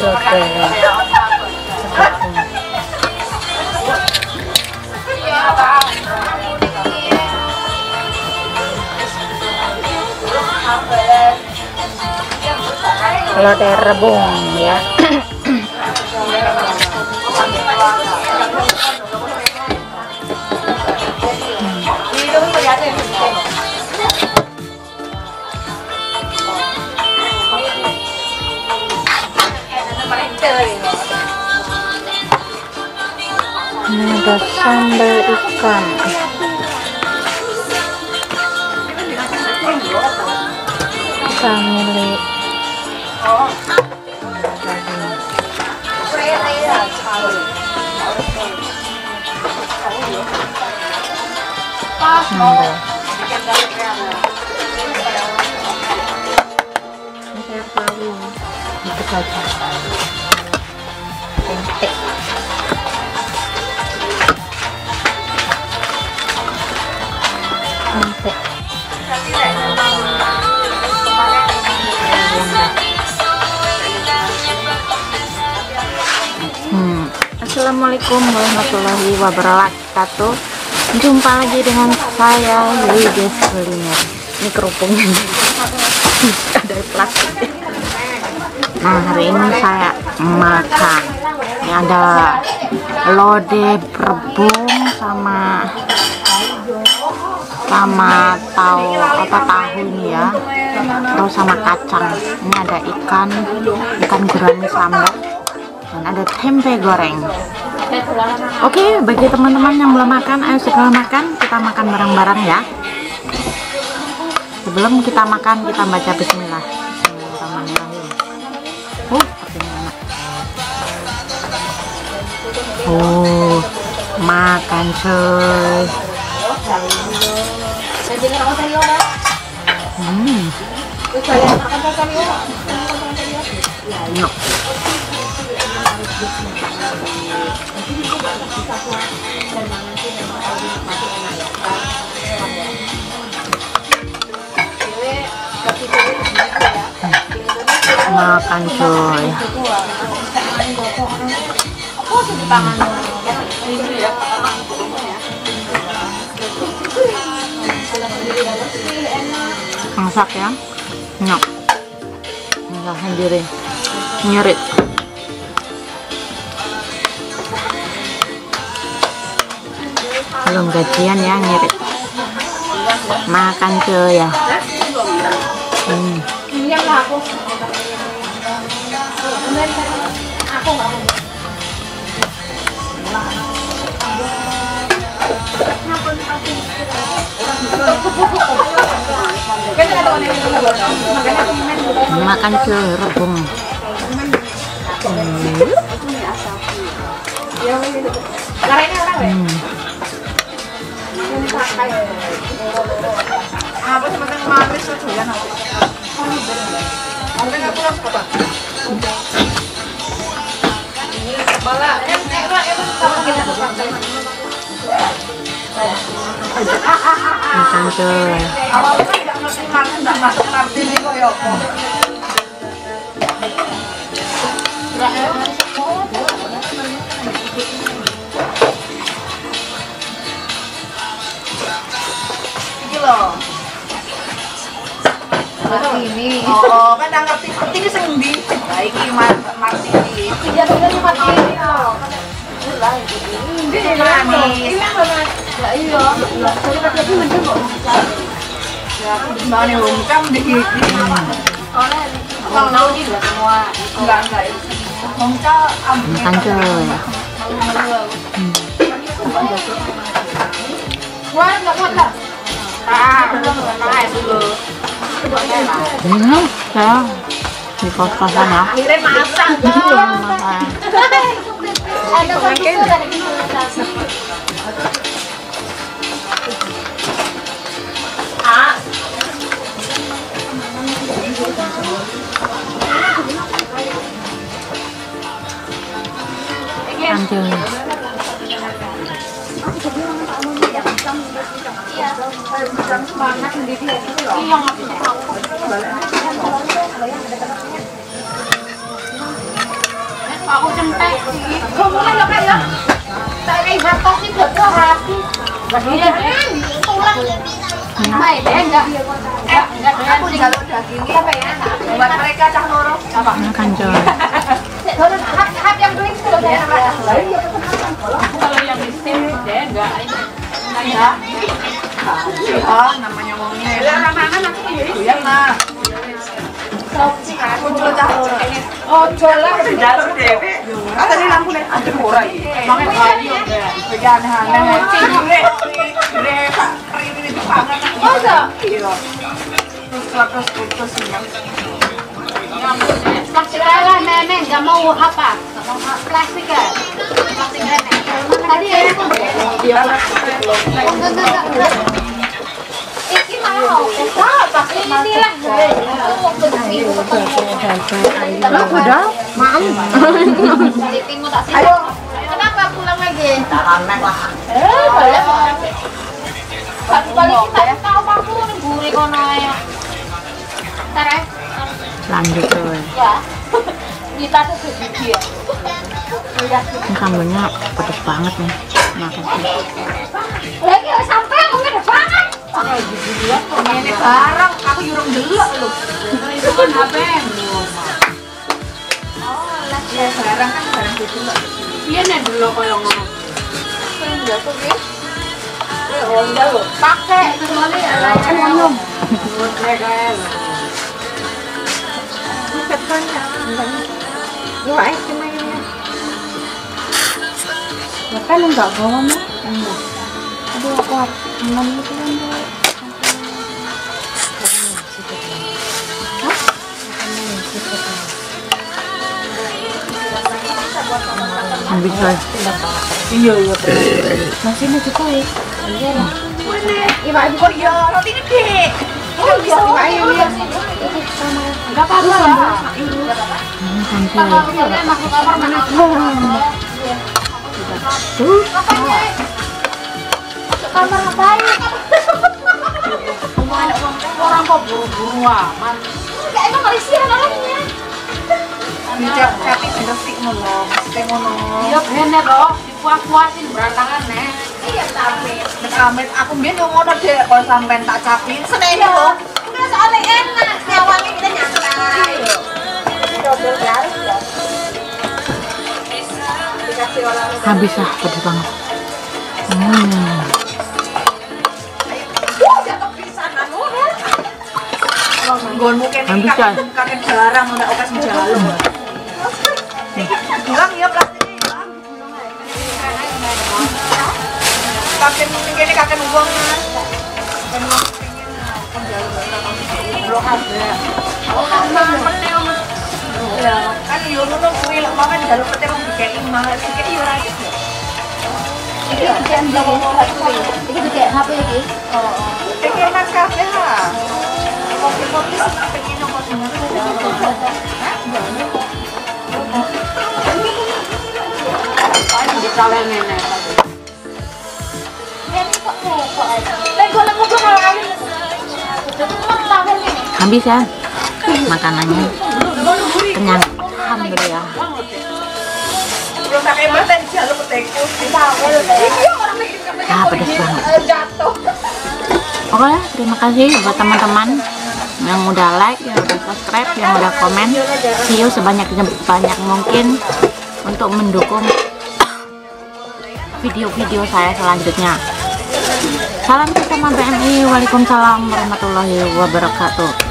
roti lodeh rebung ya. Ini ada sambal ikan. Family. Sambal. Ini saya tahu. Itu saja. Pentek. Assalamualaikum warahmatullahi wabarakatuh. Jumpa lagi dengan saya Wides Kuliner. Ini kerupuknya ada plastik. Nah, hari ini saya makan. Ini ada lodeh rebung sama tahu ini ya, terus sama kacang. Ini ada ikan gurame sambal, dan ada tempe goreng. Oke, bagi teman-teman yang belum makan, ayo segera makan. Kita makan bareng-bareng ya. Sebelum kita makan, kita baca bismillah. Bismillahirrahmanirrahim. Makan cuy. Enak. Makan coy. Masak ya, enak. Masak sendiri, nyerit. Belum gajian ya, ngirit. Makan cuy ya. Makan cuy rebung. Apa sebenarnya manis tuh ya nanti. Mungkin aku harus apa? Bala, Makan cuy. awalnya nggak ngerti makan, nggak ngerti nih kok ya. Ini loh. Ini. Oh, kan nggak ngerti. Ini sendi. Nah, ini mati ini. Iya, udah mati ini loh. Ini manis. Ini manis. Ya iya. Jadi tapi mending kok. Ya, aku di mana longcam di sini. Kalau tahu juga semua. Enggak. Longcam Makan cuy. Wah, enggak kuat lah. Dulu. Ya, di kos-kosan ya. Akhirnya masak dong. Ada makin. Lanjut. santai. Kamu kan lo kayak kayak batas sih buat hati. Iya kan, tulang. Baik deh enggak. Aku juga lo dagingnya apa ya? Buat mereka cah loro. Apa? Makan coy. Hap yang beli itu deh. Kalau yang di sini deh enggak Ya. Oh, namanya wongnya. Ya, mangan aku ya mah. Aku juga cah loro. Oh, jolah jalur dhewe. Ah, tadi lampu nek ada ora iki. Mangan bayi yo. Pegan hane. Cingure. Reka, ini dipangan. Oh, iya. Terus putus ya. plastik lah nenek nggak mau apa? Nggak mau plastik ya? Plastik nenek. Tadi ya itu. Iya plastik loh. Enggak. Ini mau. Pakai ini lah. Udah, mam. Timu tak sih. Kenapa pulang lagi? Tahanan lah. Boleh. Balik kita tahu aku nih gurih kono ya. Ntar ya. Lanjut coy. Ya. Kita tuh gigi ya. Ini sambelnya pedes banget nih. Makan sih. Lagi sampai aku udah banget. Ini barang aku jurung delok lho. Itu kan HP. Oh, lah ya barang kan barang gitu lho. Iya nih dulu koyo ngono. Enggak tuh, Bi. Oh, enggak lho. Pakai kecuali Ngomong. Makan enggak bawa mah? Enggak. Aduh aku aman itu kan. Ambil coy. Iya. Masih mau juga ya? Iya lah. Ibu oh iya, roti gede. Oh, bisa dimain ya. enggak apa-apa lah. Makan coy. Kalau masuk kamar mana? Kamar ngapain? Orang kok buru-buru aman. Enggak emang Malaysia namanya. Bijak tapi bersih ngono, mesti ngono. Iya bener loh, dipuas-puasin berantakan nih. Iya tapi amit aku mbiyen yo ngono dek, kalau sampean tak capin senene lho. Udah soalnya enak, nyawangnya kita nyantai. Double garis ya. Dikasih orang Habis lah, pedes banget. jatuh pisan anu kan. Nggon mungkin Habis, coy. kakek jarang udah okas jalu. Hilang ya plastiknya hilang. Kakek mungkin ini kakek uang kan. Kakek uang belum ada. Oh kan petel. Ya kan yo ngono kuwi lek makan jalur petel wong dikeki mahal dikeki yo ra. Iki jangan beli iki gede HP iki. Oh. Iki mas kafe ha. Kopi-kopi sih pengen kopi Paling dicawen nenek. Habis ya makanannya. Kenyang. Alhamdulillah. belum pakai mata di jalur peteku. Iya orang mikir Ah, pedas banget. jatuh. Oke, terima kasih buat teman-teman yang udah like, yang udah subscribe, yang udah komen. See you sebanyak mungkin untuk mendukung video-video saya selanjutnya. Salam bersama BMI. Waalaikumsalam warahmatullahi wabarakatuh.